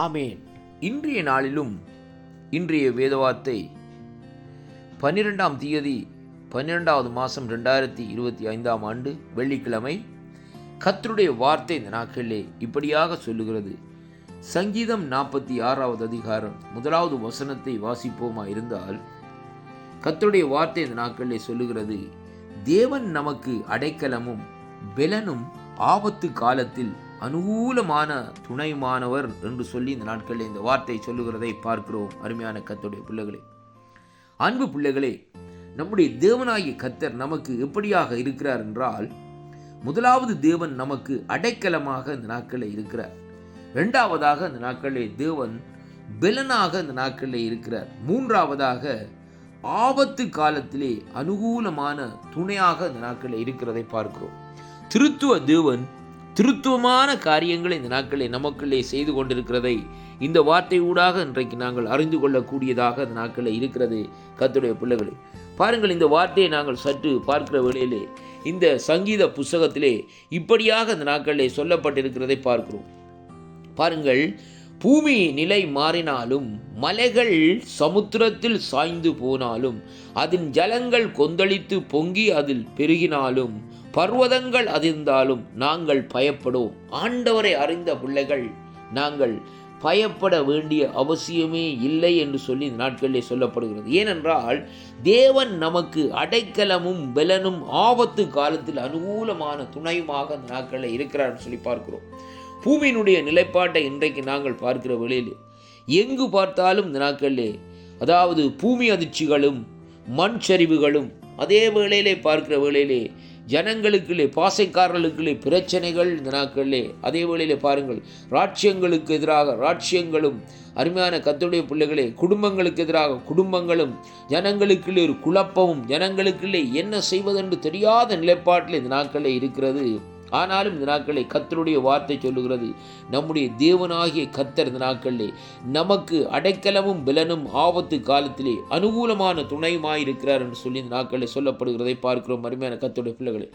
ஆமேன். இன்றைய நாளிலும் இன்றைய வேதவார்த்தை 12ஆம் தேதி 12வது மாதம் 2025ஆம் ஆண்டு வெள்ளிக்கிழமை. கர்த்தருடைய வார்த்தை இந்த நாட்களிலே இப்படியாக சொல்லுகிறது. சங்கீதம் 46வது அதிகாரம் 1வது வசனத்தை வாசிப்போமா இருந்தால், கர்த்தருடைய வார்த்தை இந்த நாட்களிலே சொல்லுகிறது, தேவன் நமக்கு அடைக்கலமும் பெலனும் ஆபத்து காலத்தில் அனுகூலமான துணைமானவர் என்று சொல்லி இந்த நாட்களில் இந்த வார்த்தை சொல்லுகிறதை பார்க்கிறோம். அருமையான கர்த்தருடைய பிள்ளைகளே, அன்பு பிள்ளைகளே, நம்முடைய தேவனாகிய கர்த்தர் நமக்கு எப்படியாக இருக்கிறார் என்றால், முதலாவது தேவன் நமக்கு அடைக்கலமாக இந்த நாட்களில் இருக்கிறார். இரண்டாவதாக இந்த நாட்களில் தேவன் பெலனாக இந்த நாட்களில் இருக்கிறார். மூன்றாவதாக ஆபத்து காலத்திலே அனுகூலமான துணையாக இந்த நாட்களில் இருக்கிறதை பார்க்கிறோம். திருத்துவ தேவன் திருத்துவமான காரியங்களை இந்த நாட்களில் நமக்குள்ளே செய்து கொண்டிருக்கிறதை இந்த வார்த்தை ஊடாக இன்றைக்கு நாங்கள் அறிந்து கொள்ளக்கூடியதாக இந்த நாட்களில் இருக்கிறது. கர்த்தருடைய பிள்ளைகளே, பாருங்கள், இந்த வார்த்தையை நாங்கள் சற்று பார்க்கிற வேளையிலே இந்த சங்கீத புஸ்தகத்திலே இப்படியாக இந்த நாட்களிலே சொல்லப்பட்டிருக்கிறதை பார்க்கிறோம். பாருங்கள், பூமி நிலை மாறினாலும் மலைகள் சமுத்திரத்தில் சாய்ந்து போனாலும் அதன் ஜலங்கள் கொந்தளித்து பொங்கி அதில் பெருகினாலும் பர்வதங்கள் அதிர்ந்தாலும் நாங்கள் பயப்படுவோம். ஆண்டவரை அறிந்த பிள்ளைகள் நாங்கள் பயப்பட வேண்டிய அவசியமே இல்லை என்று சொல்லி இந்த நாட்களிலே சொல்லப்படுகிறது. ஏனென்றால் தேவன் நமக்கு அடைக்கலமும் பெலனும் ஆபத்து காலத்தில் அனுகூலமான துணையுமாக இந்த நாட்களில் இருக்கிறார் சொல்லி பார்க்கிறோம். பூமியினுடைய நிலைப்பாட்டை இன்றைக்கு நாங்கள் பார்க்கிற வேளையிலே எங்கு பார்த்தாலும் இந்த நாட்களிலே, அதாவது பூமி அதிர்ச்சிகளும் மண் சரிவுகளும், அதே வேளையிலே பார்க்கிற வேளையிலே ஜனங்களுக்குள்ளே பாசைக்காரர்களுக்குள்ளே பிரச்சனைகள் இந்த நாட்களிலே, அதே வேளையிலே பாருங்கள், ராட்சியங்களுக்கு எதிராக ராட்சியங்களும், அருமையான கர்த்தருடைய பிள்ளைகளே, குடும்பங்களுக்கு எதிராக குடும்பங்களும், ஜனங்களுக்குள்ளே ஒரு குழப்பமும், ஜனங்களுக்குள்ளே என்ன செய்வதென்று தெரியாத நிலைப்பாட்டில் இந்த நாட்களில் இருக்கிறது. ஆனாலும் இந்த நாட்களில் கர்த்தருடைய வார்த்தை சொல்லுகிறது, நம்முடைய தேவனாகிய கர்த்தர் இந்த நாட்களிலே நமக்கு அடைக்கலமும் பெலனும் ஆபத்து காலத்திலே அனுகூலமான துணையுமாயிருக்கிறார் என்று சொல்லி இந்த நாட்களில் சொல்லப்படுகிறதை பார்க்கிறோம். அருமையான கர்த்தருடைய பிள்ளைகளே,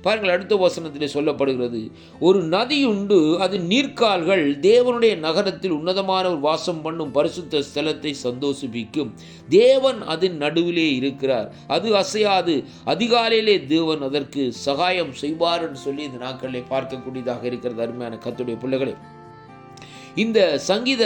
பாருங்கள், அடுத்த வசனத்திலே சொல்லப்படுகிறது, ஒரு நதி உண்டு, அது நீர்க்கால்கள் தேவனுடைய நகரத்தில் உன்னதமான ஒரு வாசம் பண்ணும் பரிசுத்த ஸ்தலத்தை சந்தோஷிப்பிக்கும். தேவன் அதன் நடுவிலே இருக்கிறார், அது அசையாது, அதிகாலையிலே தேவன் அதற்கு சகாயம் செய்வார் என்று சொல்லி இந்த நாட்களிலே பார்க்கக்கூடியதாக இருக்கிறது. அருமையான கர்த்தருடைய பிள்ளைகளே, இந்த சங்கீத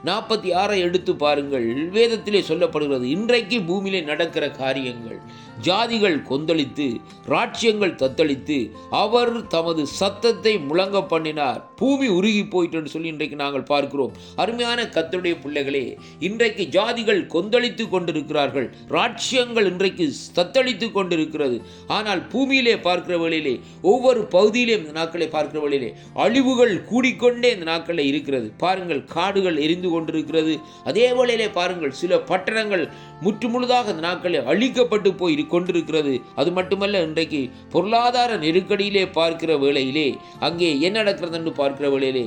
46 எடுத்து பாருங்கள். வேதத்திலே சொல்லப்படுகிறது, இன்றைக்கு பூமியிலே நடக்கிற காரியங்கள், ஜாதிகள் கொந்தளித்து ராட்சியங்கள் தத்தளித்து அவர் தமது சத்தத்தை முழங்க பண்ணினார், பூமி உருகி போயிட்டு சொல்லி இன்றைக்கு நாங்கள் பார்க்கிறோம். அருமையான கர்த்தருடைய பிள்ளைகளே, இன்றைக்கு ஜாதிகள் கொந்தளித்து கொண்டிருக்கிறார்கள், ராட்சியங்கள் இன்றைக்கு தத்தளித்து கொண்டிருக்கிறது. ஆனால் பூமியிலே பார்க்கிற வேளையிலே, ஒவ்வொரு பகுதியிலே இந்த நாட்களை பார்க்கிற வேளையிலே அழிவுகள் கூடிக்கொண்டே இந்த நாட்களில் இருக்கிறது. பாருங்கள், காடுகள் எரிந்து கொண்டிருக்கிறது. அதே வேளையிலே பாருங்கள், சில பட்டணங்கள் முற்றுமுழுதாக இந்த நாட்களில் அழிக்கப்பட்டு போய் கொண்டிருக்கிறது. அது மட்டுமல்ல, இன்றைக்கு பொருளாதார நெருக்கடியிலே பார்க்கிற வேளையிலே அங்கே என்ன நடக்கிறது என்று பார்க்கிற வேளையிலே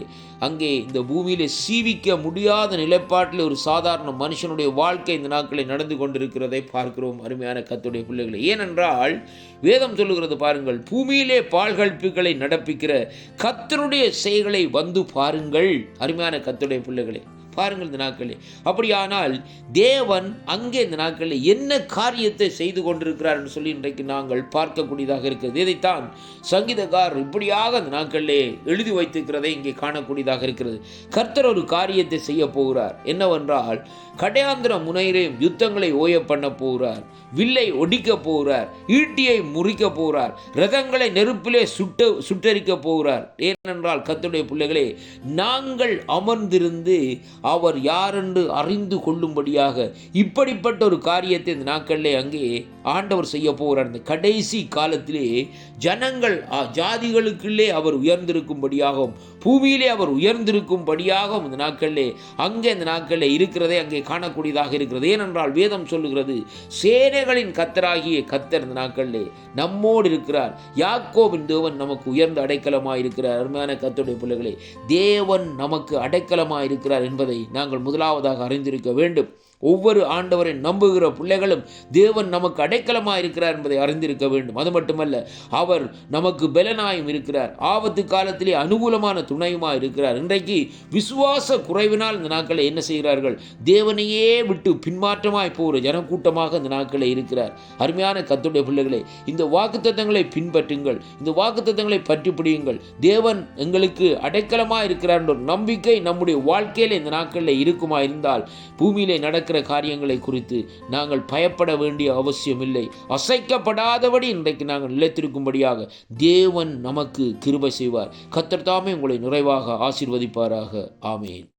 அங்கே இந்த பூமியிலே சீவிக்க முடியாத நிலைப்பாட்டில் ஒரு சாதாரண மனுஷனுடைய வாழ்க்கை இந்த நாட்களில் நடந்து கொண்டிருக்கிறதை பார்க்கிறோம். அருமையான கர்த்தருடைய பிள்ளைகளை, ஏனென்றால் வேதம் சொல்லுகிறது, பாருங்கள், பூமியிலே பால்கள்ப்புகளை நடப்பிக்கிற கர்த்தருடைய செயல்களை வந்து பாருங்கள். அருமையான கர்த்தருடைய பிள்ளைகளே, பாருங்கள் இந்த நாட்களில். அப்படியானால் தேவன் அங்கே இந்த நாட்களில் என்ன காரியத்தை செய்து கொண்டிருக்கிறார் என்று சொல்லி இன்றைக்கு நாங்கள் பார்க்கக்கூடியதாக இருக்கிறது. இதைத்தான் சங்கீதக்காரர் இப்படியாக இந்த நாட்களிலே எழுதி வைத்திருக்கிறதை இங்கே காணக்கூடியதாக இருக்கிறது. கர்த்தர் ஒரு காரியத்தை செய்ய போகிறார். என்னவென்றால், கடையாந்திர முனையிலேயும் யுத்தங்களை ஓய பண்ண போகிறார், வில்லை ஒடிக்க போகிறார், ஈட்டியை முறிக்க போகிறார், ரதங்களை நெருப்பிலே சுட்டரிக்க போகிறார். ஏனென்றால் கர்த்தருடைய பிள்ளைகளே, நாங்கள் அமர்ந்திருந்து அவர் யாரென்று அறிந்து கொள்ளும்படியாக இப்படிப்பட்ட ஒரு காரியத்தை இந்த நாட்களிலே அங்கே ஆண்டவர் செய்ய போகிறார். இந்த கடைசி காலத்திலே ஜனங்கள் ஜாதிகளுக்குள்ளே அவர் உயர்ந்திருக்கும்படியாகவும் பூமியிலே அவர் உயர்ந்திருக்கும்படியாகவும் இந்த நாட்களிலே அங்கே இந்த நாட்களிலே இருக்கிறதை அங்கே காணக்கூடியதாக இருக்கிறது. ஏனென்றால் வேதம் சொல்லுகிறது, சேனைகளின் கர்த்தராகிய கர்த்தர் இந்த நாட்களிலே நம்மோடு இருக்கிறார், யாக்கோபின் தேவன் நமக்கு உயர்ந்த அடைக்கலமாக இருக்கிறார். அருமையான கர்த்தருடைய பிள்ளைகளே, தேவன் நமக்கு அடைக்கலமாக இருக்கிறார் என்பதை நாங்கள் முதலாவதாக அறிந்திருக்க வேண்டும். ஒவ்வொரு ஆண்டவரை நம்புகிற பிள்ளைகளும் தேவன் நமக்கு அடைக்கலமாக இருக்கிறார் என்பதை அறிந்திருக்க வேண்டும். அது மட்டுமல்ல, அவர் நமக்கு பலனாயும் இருக்கிறார், ஆபத்து காலத்திலே அனுகூலமான துணையுமாக இருக்கிறார். இன்றைக்கு விசுவாச குறைவினால் இந்த நாட்களை என்ன செய்கிறார்கள்? தேவனையே விட்டு பின்மாற்றமாய் போகிற ஜனக்கூட்டமாக இந்த நாட்களை இருக்கிறார். அருமையான கர்த்தருடைய பிள்ளைகளே, இந்த வாக்குத்தத்தங்களை பின்பற்றுங்கள், இந்த வாக்குத்தத்தங்களை பற்றி பிடியுங்கள். தேவன் எங்களுக்கு அடைக்கலமாக இருக்கிறார் என்ற நம்பிக்கை நம்முடைய வாழ்க்கையில் இந்த நாட்களில் இருக்குமா இருந்தால் பூமியிலே நடக்கிற காரியங்களை குறித்து நாங்கள் பயப்பட வேண்டிய அவசியம் இல்லை. அசைக்கப்படாதபடி இன்றைக்கு நாங்கள் நிலைத்திருக்கும்படியாக தேவன் நமக்கு கிருபை செய்வார். கர்த்தர் தாமே உங்களை நிறைவாக ஆசீர்வதிப்பாராக. ஆமென்.